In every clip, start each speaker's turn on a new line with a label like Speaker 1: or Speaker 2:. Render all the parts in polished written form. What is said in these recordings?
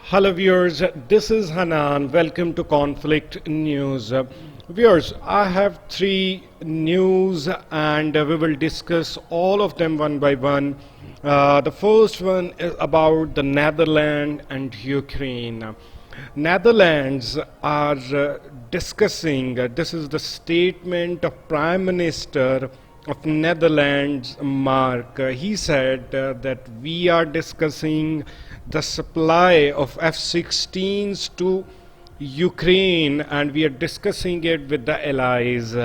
Speaker 1: Hello viewers, this is Hanan. Welcome to Conflict News. Viewers, I have three news and we will discuss all of them one by one. The first one is about the Netherlands and Ukraine. Netherlands are discussing, this is the statement of Prime Minister of Netherlands, Mark. He said that we are discussing the supply of F-16s to Ukraine and we are discussing it with the allies.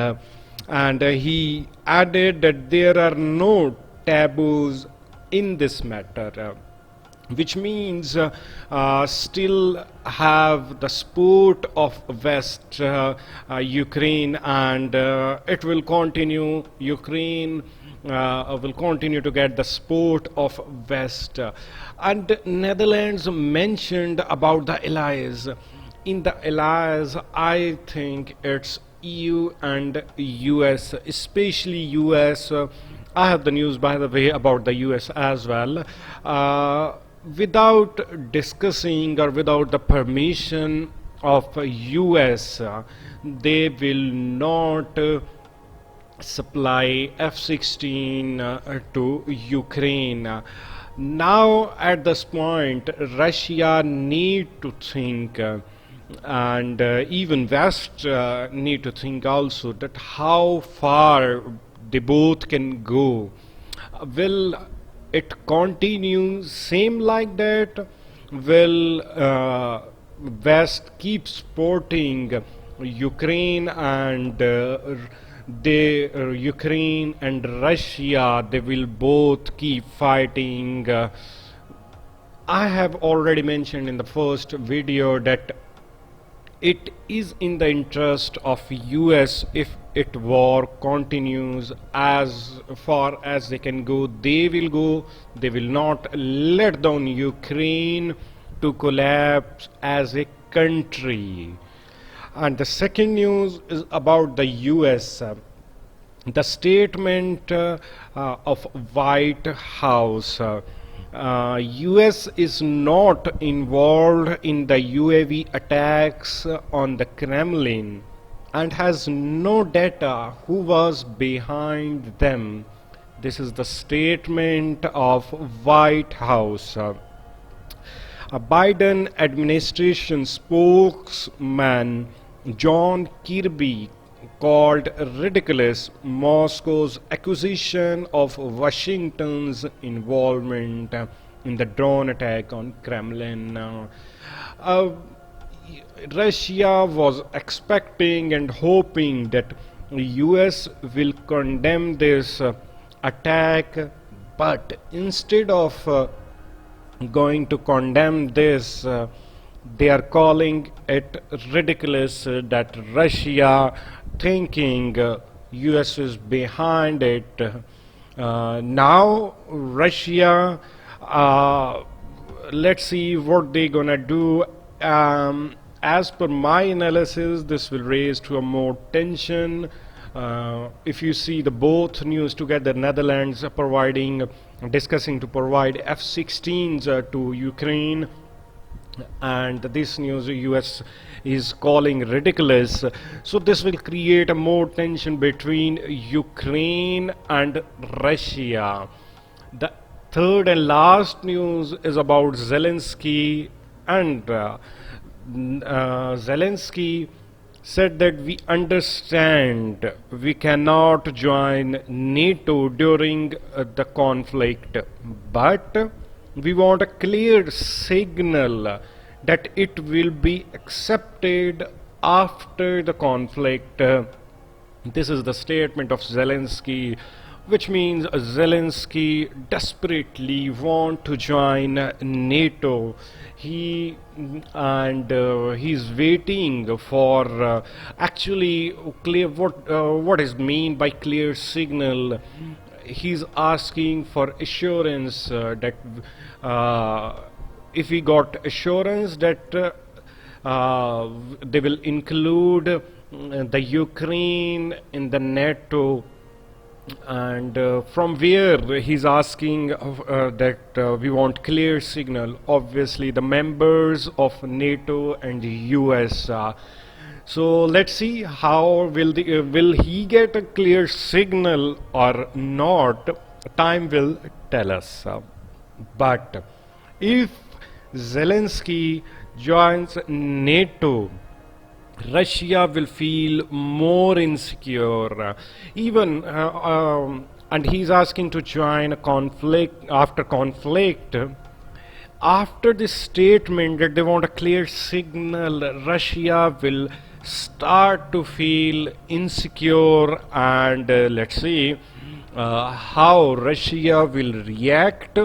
Speaker 1: And he added that there are no taboos in this matter. Which means still have the support of West Ukraine and it will continue. Ukraine will continue to get the support of West. And Netherlands mentioned about the allies. In the allies, I think it's EU and US, especially US. I have the news, by the way, about the US as well. Without discussing or without the permission of US, they will not supply F-16 to Ukraine. Now at this point Russia need to think and even West need to think also that how far they both can go. Will it continue same like that? Will West keep supporting Ukraine and Ukraine and Russia, they will both keep fighting? I have already mentioned in the first video that it is in the interest of US if it war continues as far as they can go. They will go. They will not let down Ukraine to collapse as a country. And the second news is about the US. The statement of White House. US is not involved in the UAV attacks on the Kremlin and has no data who was behind them. This is the statement of White House. A Biden administration spokesman John Kirby called ridiculous Moscow's accusation of Washington's involvement in the drone attack on Kremlin. Russia was expecting and hoping that US will condemn this attack, but instead of going to condemn this, they are calling it ridiculous that Russia thinking US is behind it. Now Russia, let's see what they're gonna do. As per my analysis, this will raise to a more tension. If you see the both news together, Netherlands discussing to provide F-16s to Ukraine, and this news US is calling ridiculous. So this will create a more tension between Ukraine and Russia. The third and last news is about Zelensky, and Zelensky said that we understand we cannot join NATO during the conflict, but we want a clear signal that it will be accepted after the conflict. This is the statement of Zelensky, which means Zelensky desperately want to join NATO. He's waiting for actually clear what is mean by clear signal. He's asking for assurance that if we got assurance that they will include the Ukraine in the NATO, and from where he's asking that we want clear signal. Obviously the members of NATO and US. So let's see how will he get a clear signal or not. Time will tell us. But if Zelensky joins NATO, Russia will feel more insecure, even and he's asking to join a conflict after conflict. After this statement that they want a clear signal, Russia will start to feel insecure, and let's see how Russia will react.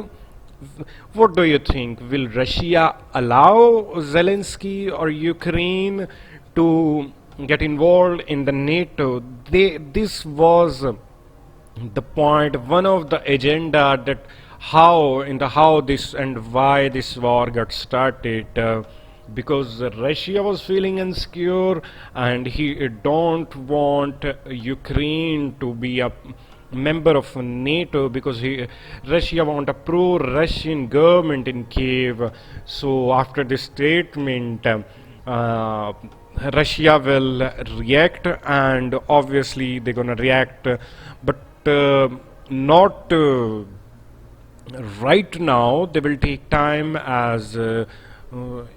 Speaker 1: What do you think? Will Russia allow Zelensky or Ukraine to get involved in the NATO? This was the point, one of the agenda, that how this and why this war got started. Because Russia was feeling insecure and he don't want Ukraine to be a member of NATO, because Russia want a pro-Russian government in Kiev. So after this statement, Russia will react, and obviously they're gonna react, but not right now. They will take time, as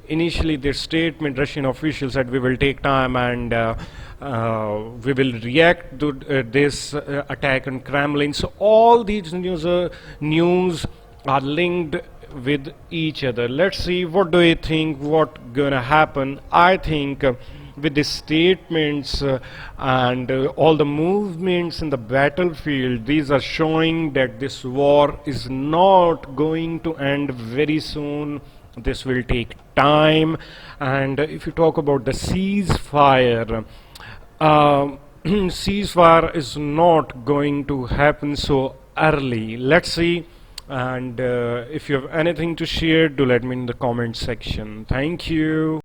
Speaker 1: initially their statement, Russian officials said we will take time, and we will react to this attack on Kremlin. So all these news are linked with each other. Let's see, what do you think, what gonna happen? I think with the statements and all the movements in the battlefield, these are showing that this war is not going to end very soon. This will take time. And if you talk about the ceasefire, ceasefire is not going to happen so early. Let's see. And if you have anything to share, do let me in the comment section. Thank you.